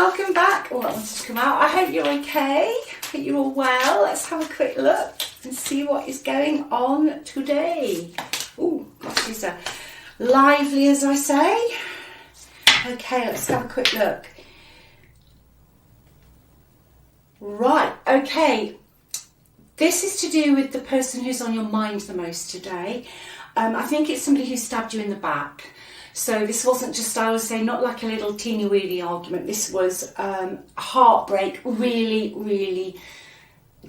welcome back. Oh, I wanted to come out. I hope you're okay. I hope you're all well. Let's have a quick look and see what is going on today. Oh, gosh, these are lively, as I say. Okay, let's have a quick look. Right, okay. This is to do with the person who's on your mind the most today. I think it's somebody who stabbed you in the back. So this wasn't just, I would say, not like a little teeny-weeny argument. This was heartbreak, really, really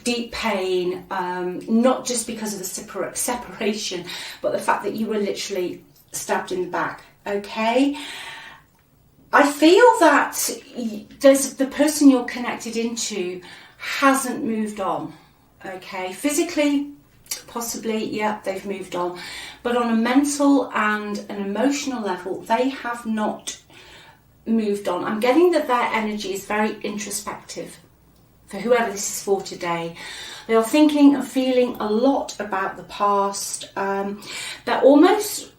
deep pain, not just because of the separation, but the fact that you were literally stabbed in the back, okay? I feel that the person you're connected into hasn't moved on, okay? Physically, possibly, yeah, they've moved on. But on a mental and an emotional level, they have not moved on. I'm getting that their energy is very introspective for whoever this is for today. They are thinking and feeling a lot about the past. They're almost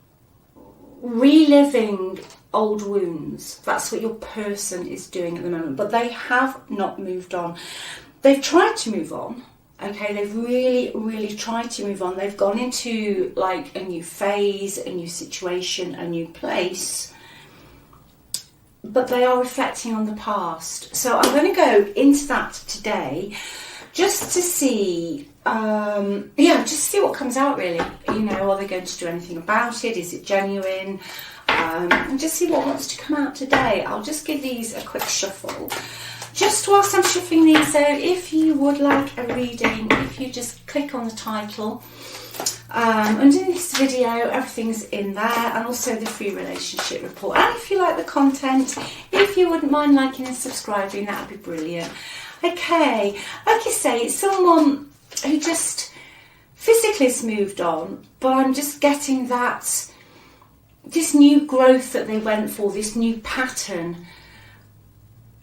reliving old wounds. That's what your person is doing at the moment. But they have not moved on. They've tried to move on. Okay, they've really, really tried to move on. They've gone into like a new phase, a new situation, a new place. But they are reflecting on the past. So I'm going to go into that today just to see, just see what comes out really. You know, are they going to do anything about it? Is it genuine? And just see what wants to come out today. I'll just give these a quick shuffle. Just whilst I'm shuffling these out, if you would like a reading, if you just click on the title, underneath this video, everything's in there, and also the free relationship report. And if you like the content, if you wouldn't mind liking and subscribing, that would be brilliant. Okay, like I say, it's someone who just physically has moved on, but I'm just getting that this new growth that they went for, this new pattern,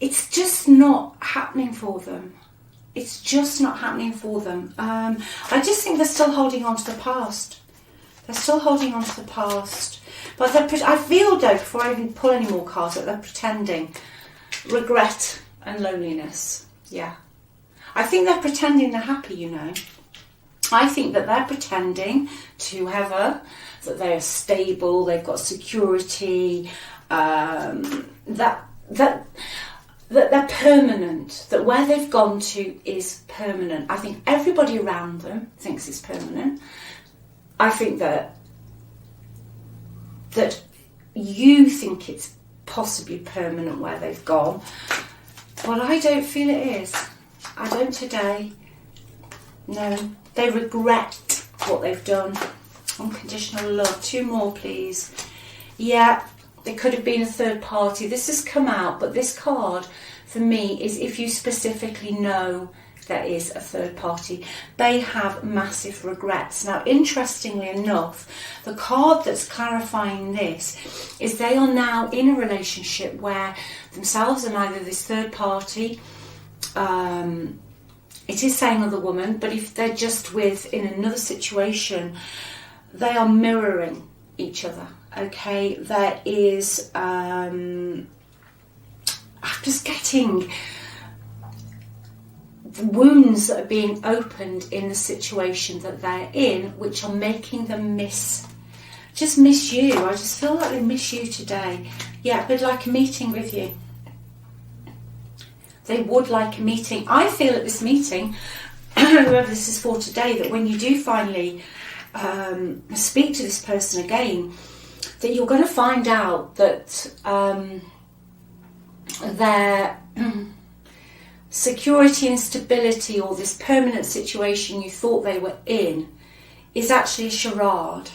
it's just not happening for them. It's just not happening for them. I just think they're still holding on to the past. They're still holding on to the past. But I feel, though, before I even pull any more cards, that they're pretending regret and loneliness. Yeah. I think they're pretending they're happy, you know. I think that they're pretending to whoever, that they are stable, they've got security, that they're permanent, that where they've gone to is permanent. I think everybody around them thinks it's permanent. I think that you think it's possibly permanent where they've gone, but I don't feel it is. I don't today. No, they regret what they've done. Unconditional love. 2 more, please. Yeah. There could have been a third party. This has come out, but this card for me is if you specifically know there is a third party. They have massive regrets. Now, interestingly enough, the card that's clarifying this is they are now in a relationship where themselves and either this third party, it is saying other woman, but if they're just in another situation, they are mirroring each other. Okay, there is, I'm just getting the wounds that are being opened in the situation that they're in, which are making them miss you. I just feel like they miss you today. Yeah, they'd like a meeting with you. They would like a meeting. I feel at this meeting, whoever this is for today, that when you do finally speak to this person again, that you're going to find out that their security and stability, or this permanent situation you thought they were in, is actually a charade.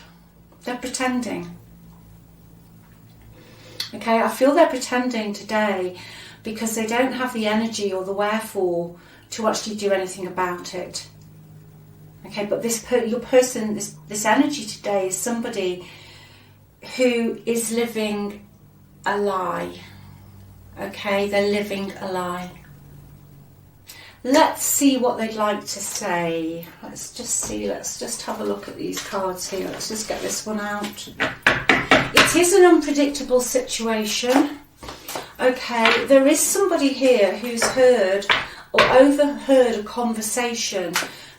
They're pretending. Okay, I feel they're pretending today because they don't have the energy or the wherefore to actually do anything about it. Okay, but your person, this energy today is somebody who is living a lie. Okay, they're living a lie. Let's see what they'd like to say. Let's just have a look at these cards here. Let's just get this one out. It is an unpredictable situation. Okay, there is somebody here who's heard or overheard a conversation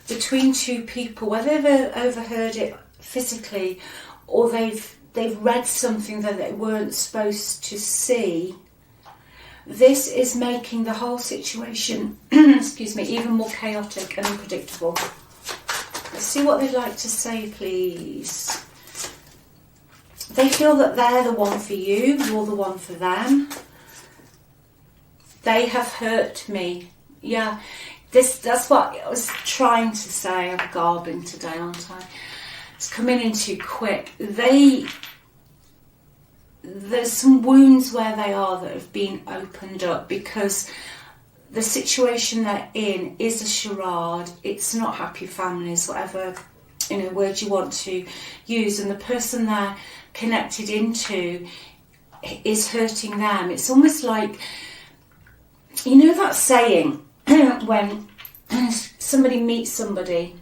between two people, whether they've overheard it physically or they've read something that they weren't supposed to see. This is making the whole situation, excuse me, even more chaotic and unpredictable. Let's see what they'd like to say, please. They feel that they're the one for you, you're the one for them. They have hurt me. Yeah, that's what I was trying to say. I'm garbling today, aren't I? It's coming in too quick. There's some wounds where they are that have been opened up because the situation they're in is a charade. It's not happy families, whatever word you want to use, and the person they're connected into is hurting them. It's almost like, that saying when somebody meets somebody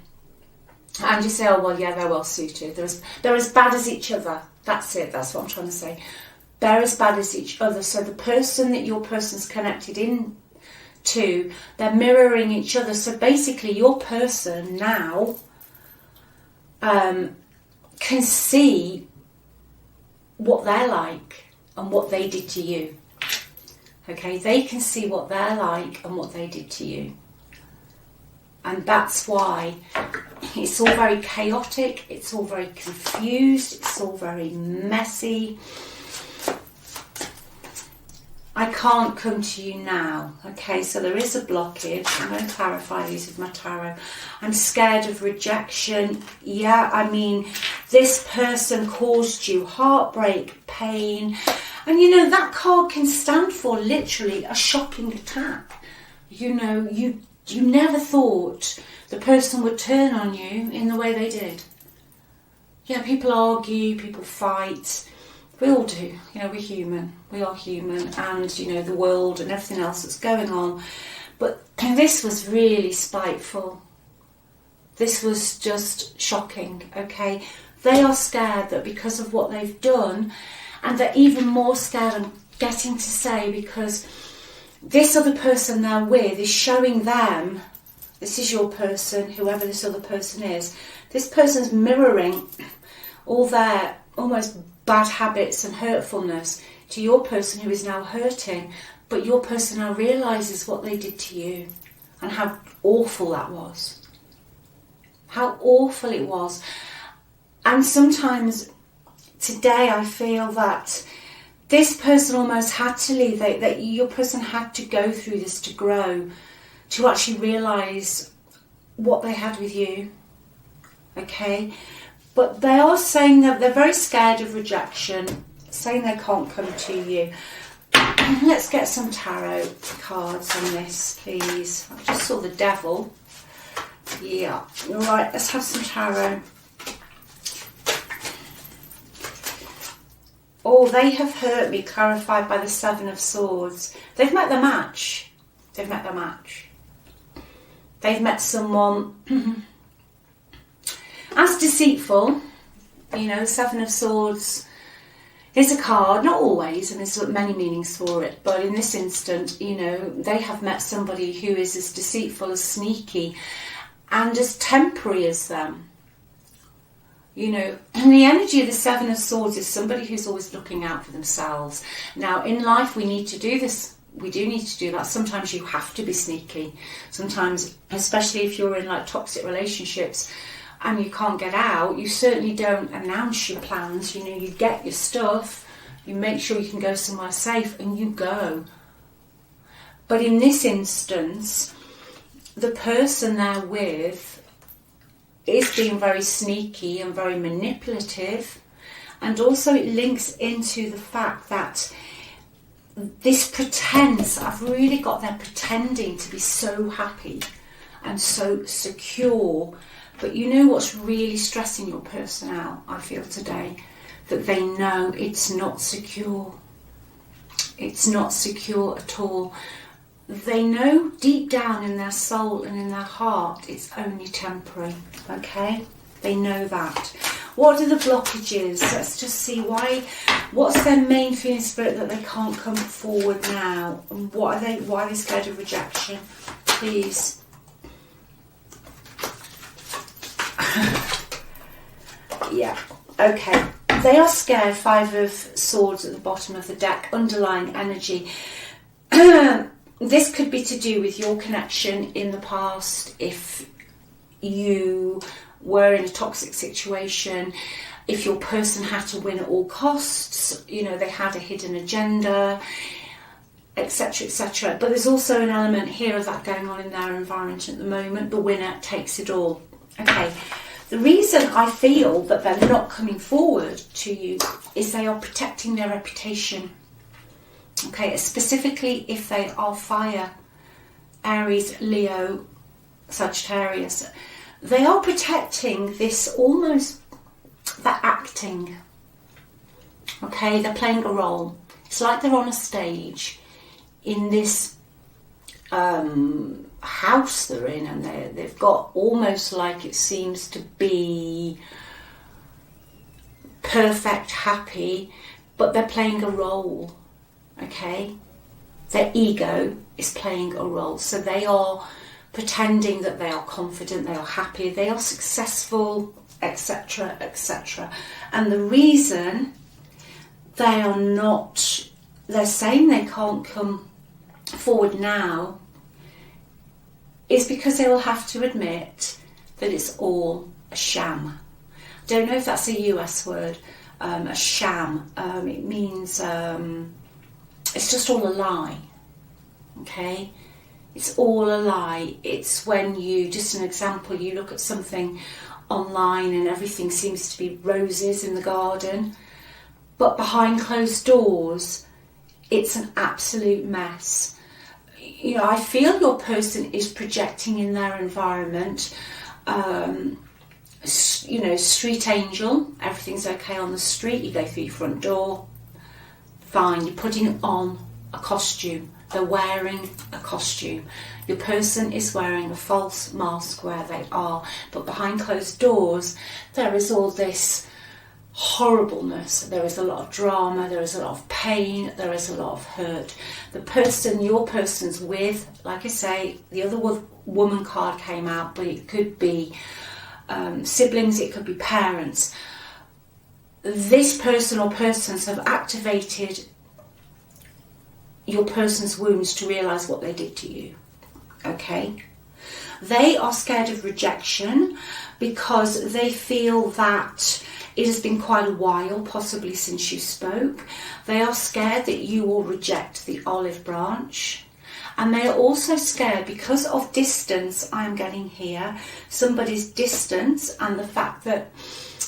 and you say, oh well, yeah, they're well suited, they're as bad as each other. That's it, that's what I'm trying to say. They're as bad as each other. So the person that your person's connected in to, they're mirroring each other. So basically your person now can see what they're like and what they did to you. Okay, they can see what they're like and what they did to you. And that's why it's all very chaotic, it's all very confused, it's all very messy. I can't come to you now. Okay, so there is a blockage. I'm going to clarify these with my tarot. I'm scared of rejection. Yeah, I mean, this person caused you heartbreak, pain. And that card can stand for literally a shocking attack. You never thought the person would turn on you in the way they did. Yeah, people argue, people fight. We all do. We're human. We are human. And, the world and everything else that's going on. But this was really spiteful. This was just shocking, okay? They are scared that because of what they've done, and they're even more scared I'm getting to say because this other person they're with is showing them, this is your person, whoever this other person is, this person's mirroring all their almost bad habits and hurtfulness to your person who is now hurting, but your person now realises what they did to you and how awful that was. How awful it was. And sometimes today I feel that this person almost had to leave, that your person had to go through this to grow, to actually realise what they had with you, okay? But they are saying that they're very scared of rejection, saying they can't come to you. Let's get some tarot cards on this, please. I just saw the devil. Yeah, right, let's have some tarot. Oh, they have hurt me, clarified by the Seven of Swords. They've met their match. They've met their match. They've met someone as deceitful. Seven of Swords is a card, not always, and there's many meanings for it, but in this instant, they have met somebody who is as deceitful, as sneaky, and as temporary as them. And the energy of the Seven of Swords is somebody who's always looking out for themselves. Now, in life, we need to do this. We do need to do that. Sometimes you have to be sneaky. Sometimes, especially if you're in toxic relationships and you can't get out, you certainly don't announce your plans. You get your stuff, you make sure you can go somewhere safe, and you go. But in this instance, the person they're with is being very sneaky and very manipulative, and also it links into the fact that this pretense, I've really got them pretending to be so happy and so secure, but what's really stressing your person out, I feel today, that they know it's not secure. It's not secure at all. They know deep down in their soul and in their heart it's only temporary, okay? They know that. What are the blockages? Let's just see what's their main feeling spirit that they can't come forward now, and why are they scared of rejection? Please. Yeah, okay. They are scared. 5 of Swords at the bottom of the deck, underlying energy. This could be to do with your connection in the past, if you were in a toxic situation, if your person had to win at all costs, you know, they had a hidden agenda, etc, etc. But there's also an element here of that going on in their environment at the moment. The winner takes it all. Okay, the reason I feel that they're not coming forward to you is they are protecting their reputation. Okay, specifically if they are fire, Aries, Leo, Sagittarius. They are protecting this almost, they're acting. Okay, they're playing a role. It's like they're on a stage in this house they're in, and they've got almost like it seems to be perfect, happy, but they're playing a role. Okay, their ego is playing a role, so they are pretending that they are confident, they are happy, they are successful, etc, etc. And the reason they are not, they're saying they can't come forward now, is because they will have to admit that it's all a sham. I don't know if that's a US word, a sham. It means it's just all a lie. Okay, it's all a lie. It's when you, just an example, you look at something online and everything seems to be roses in the garden, but behind closed doors it's an absolute mess. You know, I feel your person is projecting in their environment, you know, street angel, everything's okay on the street, you go through your front door, fine, you're putting on a costume, they're wearing a costume. Your person is wearing a false mask where they are, but behind closed doors there is all this horribleness, there is a lot of drama, there is a lot of pain, there is a lot of hurt. The person your person's with, like I say, the other woman card came out, but it could be siblings, it could be parents. This person or persons have activated your person's wounds to realise what they did to you. Okay? They are scared of rejection because they feel that it has been quite a while, possibly since you spoke. They are scared that you will reject the olive branch. And they are also scared because of distance I'm getting here, somebody's distance, and the fact that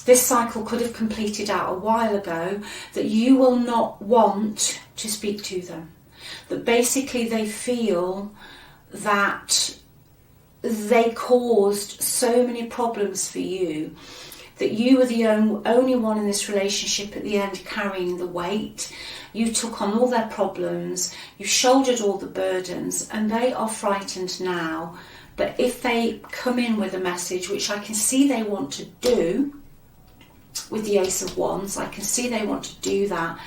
this cycle could have completed out a while ago, that you will not want to speak to them. That basically they feel that they caused so many problems for you, that you were the only one in this relationship at the end carrying the weight. You took on all their problems, you shouldered all the burdens, and they are frightened now. But if they come in with a message, which I can see they want to do, with the Ace of Wands, I can see they want to do that,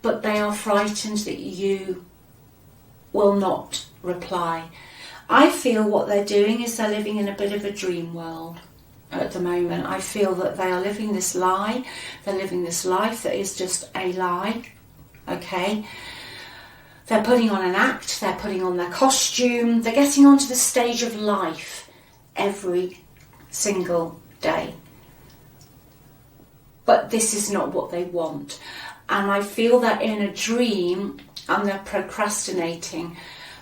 but they are frightened that you will not reply. I feel what they're doing is they're living in a bit of a dream world at the moment. I feel that they are living this lie, they're living this life that is just a lie. Okay, they're putting on an act, they're putting on their costume, they're getting onto the stage of life every single day. But this is not what they want. And I feel they're in a dream and they're procrastinating,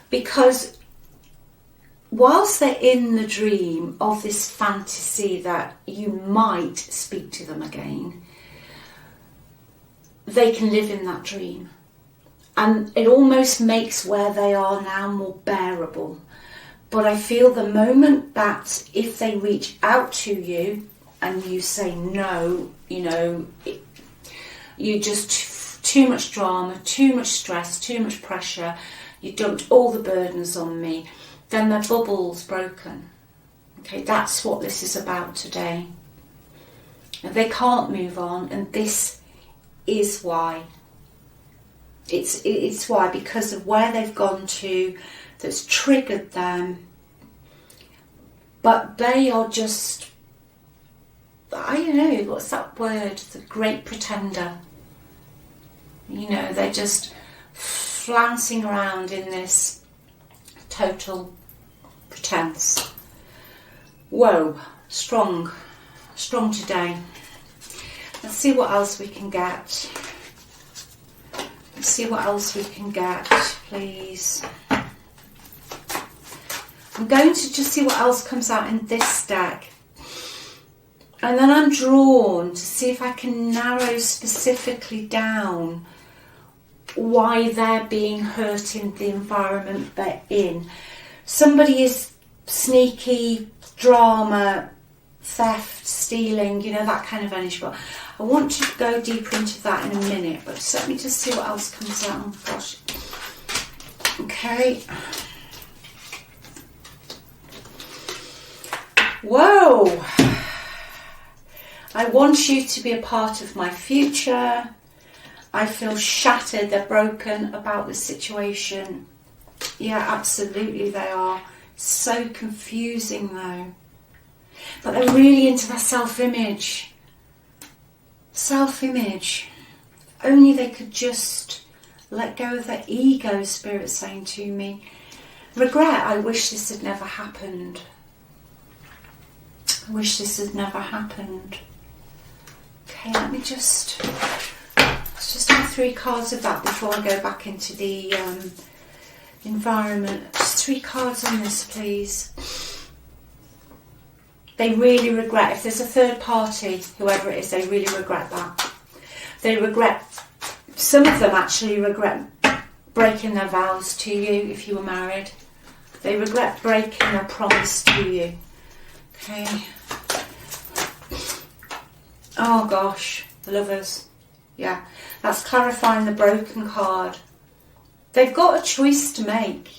because whilst they're in the dream of this fantasy that you might speak to them again, they can live in that dream. And it almost makes where they are now more bearable. But I feel the moment that if they reach out to you and you say no, you know, you just too much drama, too much stress, too much pressure, you dumped all the burdens on me, then their bubble's broken. Okay, that's what this is about today. They can't move on, and this is why. It's why, because of where they've gone to, that's triggered them. But they are just, I don't know, what's that word? The great pretender. You know, they're just flouncing around in this total pretense. Whoa, strong today. Let's see what else we can get. Let's see what else we can get, please. I'm going to just see what else comes out in this deck. And then I'm drawn to see if I can narrow specifically down why they're being hurt in the environment they're in. Somebody is sneaky, drama, theft, stealing, you know, that kind of energy. But I want to go deeper into that in a minute, but just let me just see what else comes out. Oh gosh. Okay. Whoa. I want you to be a part of my future. I feel shattered, they're broken about this situation. Yeah, absolutely they are. So confusing though. But they're really into their self-image. Self-image. Only they could just let go of their ego, Spirit's saying to me. Regret, I wish this had never happened. I wish this had never happened. Okay, let me just... Let's just have 3 cards of that before I go back into the environment. Just 3 cards on this, please. They really regret, if there's a third party, whoever it is, they really regret that. They regret, some of them actually regret breaking their vows to you if you were married. They regret breaking their promise to you. Okay. Oh gosh, the Lovers. Yeah, that's clarifying the broken card. They've got a choice to make,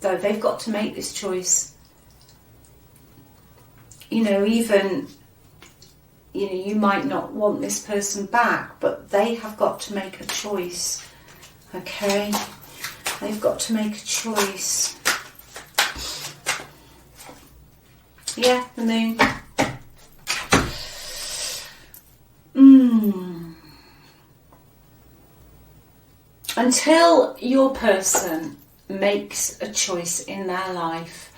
though. They've got to make this choice. You know, even, you know, you might not want this person back, but they have got to make a choice. Okay? They've got to make a choice. Yeah, the Moon. Until your person makes a choice in their life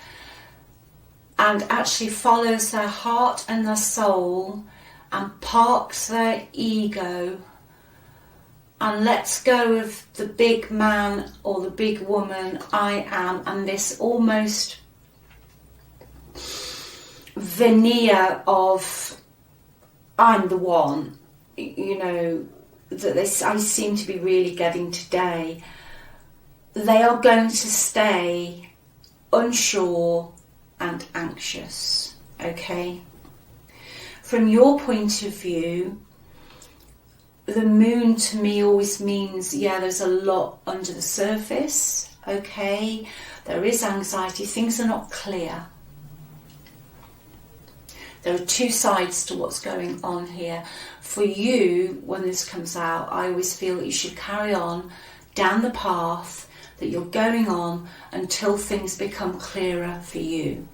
and actually follows their heart and their soul and parks their ego and lets go of the big man or the big woman I am, and this almost veneer of I'm the one, you know, that I seem to be really getting today, they are going to stay unsure and anxious, okay? From your point of view, the Moon to me always means, yeah, there's a lot under the surface, okay? There is anxiety, things are not clear. There are 2 sides to what's going on here. For you, when this comes out, I always feel that you should carry on down the path that you're going on until things become clearer for you.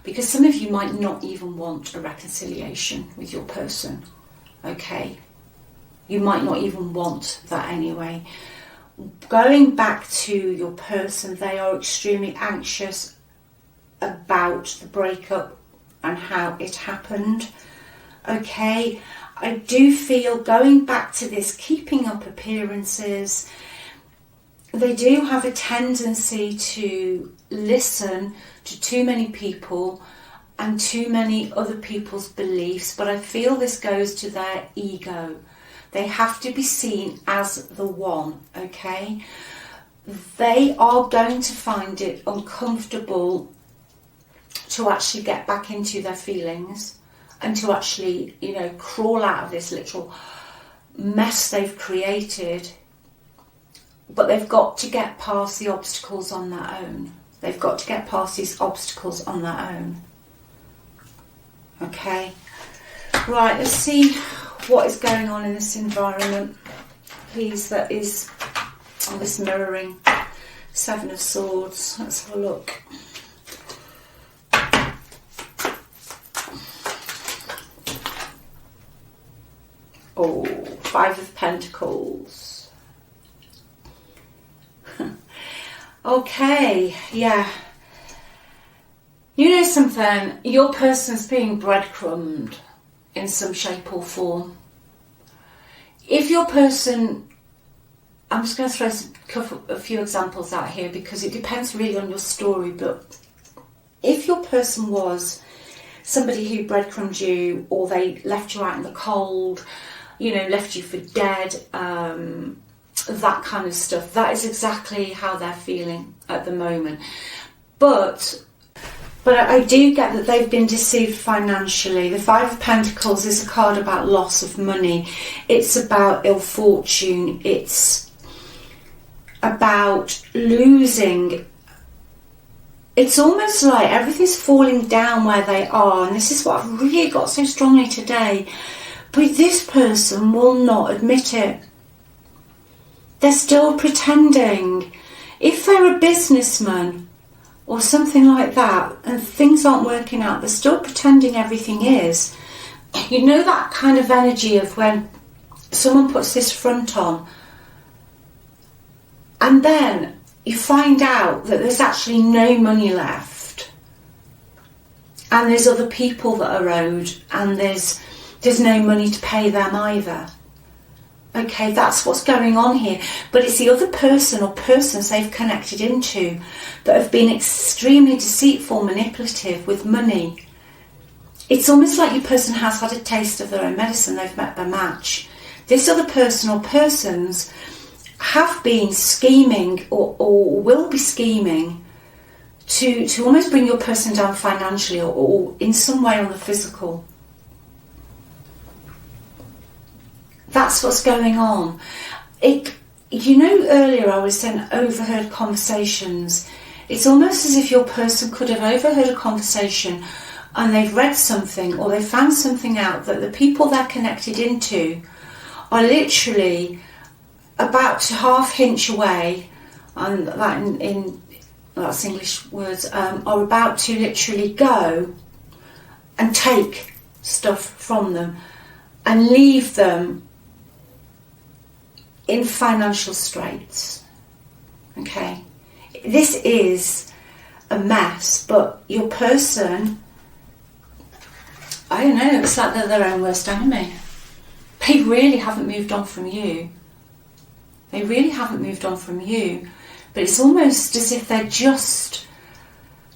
Because some of you might not even want a reconciliation with your person, okay? You might not even want that anyway. Going back to your person, they are extremely anxious about the breakup and how it happened, okay? I do feel, going back to this, keeping up appearances, they do have a tendency to listen to too many people and too many other people's beliefs, but I feel this goes to their ego. They have to be seen as the one, okay? They are going to find it uncomfortable to actually get back into their feelings and to actually, you know, crawl out of this literal mess they've created. But they've got to get past the obstacles on their own. They've got to get past these obstacles on their own. Okay? Right, let's see what is going on in this environment, please, that is this mirroring. Seven of Swords. Let's have a look. Oh, Five of Pentacles. Okay, yeah. You know something? Your person's being breadcrumbed in some shape or form. If your person, I'm just going to throw a few examples out here because it depends really on your story, but if your person was somebody who breadcrumbed you, or they left you out in the cold, you know, left you for dead, that kind of stuff, that is exactly how they're feeling at the moment. But I do get that they've been deceived financially. The Five of Pentacles is a card about loss of money. It's about ill fortune. It's about losing. It's almost like everything's falling down where they are. And this is what I've really got so strongly today. But this person will not admit it. They're still pretending. If they're a businessman or something like that, and things aren't working out, they're still pretending everything is. You know that kind of energy of when someone puts this front on, and then you find out that there's actually no money left, and there's other people that are owed, and there's no money to pay them either. Okay, that's what's going on here. But it's the other person or persons they've connected into that have been extremely deceitful, manipulative with money. It's almost like your person has had a taste of their own medicine. They've met their match. This other person or persons have been scheming or will be scheming to almost bring your person down financially or in some way on the physical. That's what's going on. You know, earlier I was saying overheard conversations. It's almost as if your person could have overheard a conversation and they've read something or they found something out that the people they're connected into are literally about to half hinge away, and that in that's English words, are about to literally go and take stuff from them and leave them in financial straits. Okay, this is a mess, but your person, I don't know, it's like they're their own worst enemy. They really haven't moved on from you. They really haven't moved on from you, but it's almost as if they're just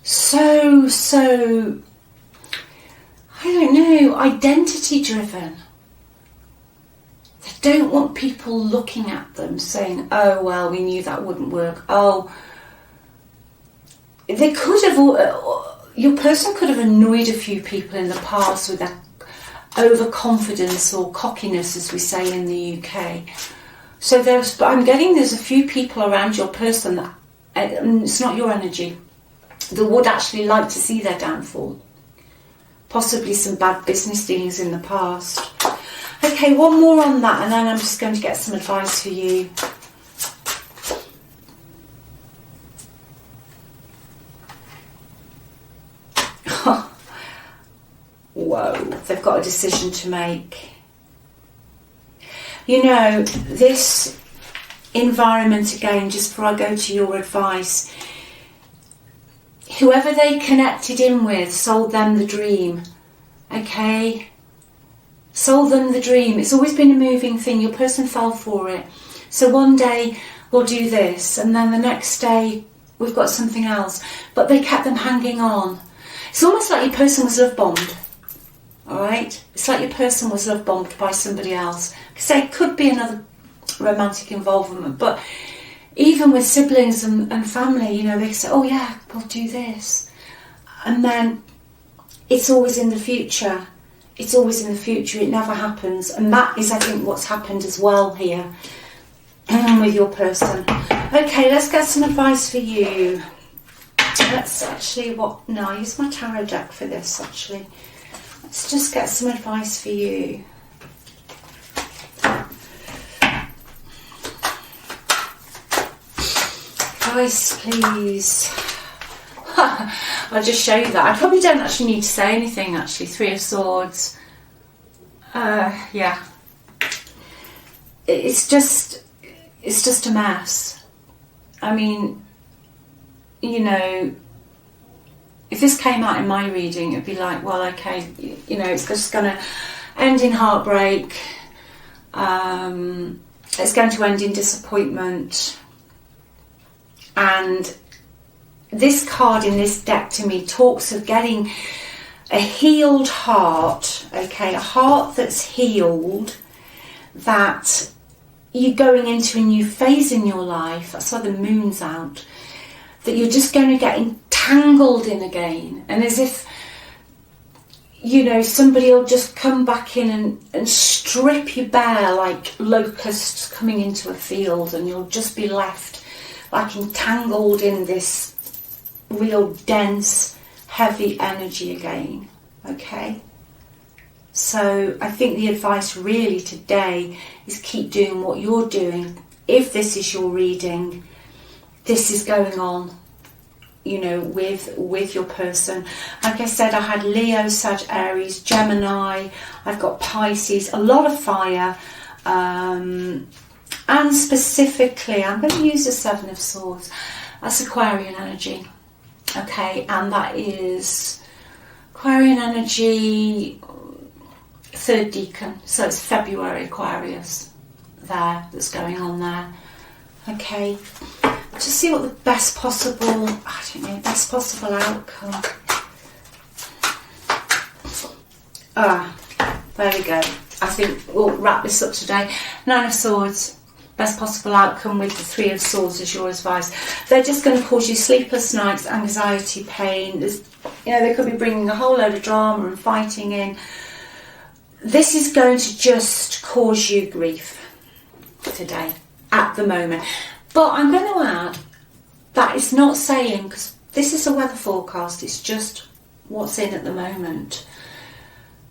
so I don't know, identity driven. They don't want people looking at them saying, oh, well, we knew that wouldn't work. Oh, they could have, your person could have annoyed a few people in the past with their overconfidence or cockiness, as we say in the UK. So I'm getting there's a few people around your person that, it's not your energy, that would actually like to see their downfall. Possibly some bad business dealings in the past. Okay, one more on that, and then I'm just going to get some advice for you. Whoa, they've got a decision to make. You know, this environment, again, just before I go to your advice, whoever they connected in with sold them the dream, okay? Sold them the dream. It's always been a moving thing. Your person fell for it. So one day we'll do this, and then the next day we've got something else. But they kept them hanging on. It's almost like your person was love bombed. Alright? It's like your person was love bombed by somebody else. Because there could be another romantic involvement. But even with siblings and family, you know, they say, oh yeah, we'll do this. And then it's always in the future. It's always in the future. It never happens. And that is, I think, what's happened as well here with your person. Okay, let's get some advice for you. Let's actually, I'll use my tarot deck for this, actually. Let's just get some advice for you. Advice, please. I'll just show you that. I probably don't actually need to say anything, actually. 3 of Swords. Yeah. It's just a mess. I mean, you know, if this came out in my reading, it'd be like, well, okay, you know, it's just going to end in heartbreak. It's going to end in disappointment. And this card in this deck to me talks of getting a healed heart, okay, a heart that's healed, that you're going into a new phase in your life. That's why the moon's out. That you're just going to get entangled in again. And as if, you know, somebody will just come back in and strip you bare like locusts coming into a field, and you'll just be left like entangled in this real dense, heavy energy again. Okay? So I think the advice really today is keep doing what you're doing. If this is your reading, this is going on, you know, with your person. Like I said, I had Leo, Sag, Aries, Gemini, I've got Pisces, a lot of fire, and specifically I'm going to use the 7 of Swords. That's Aquarian energy, okay, and that is Aquarian energy, 3rd decan, so it's February Aquarius there that's going on there. Okay, just see what the best possible, best possible outcome. There we go. I think we'll wrap this up today. 9 of Swords, best possible outcome with the 3 of Swords as your advice. They're just going to cause you sleepless nights, anxiety, pain. They could be bringing a whole load of drama and fighting in. This is going to just cause you grief today, at the moment. But I'm going to add that it's not saying, because this is a weather forecast, it's just what's in at the moment.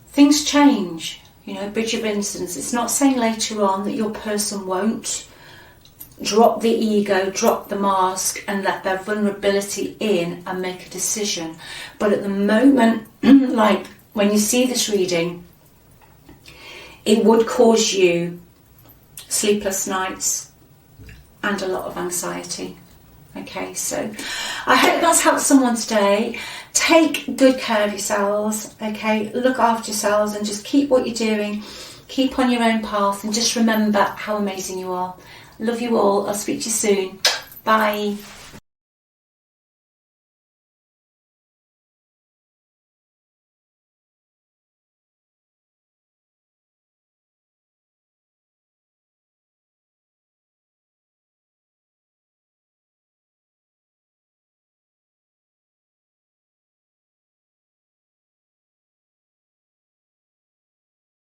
Things change, bridge of incidents. It's not saying later on that your person won't drop the ego, drop the mask and let their vulnerability in and make a decision. But at the moment, like when you see this reading, it would cause you sleepless nights and a lot of anxiety. Okay, so I hope that's helped someone today. Take good care of yourselves, okay? Look after yourselves and just keep what you're doing. Keep on your own path and just remember how amazing you are. Love you all. I'll speak to you soon. Bye.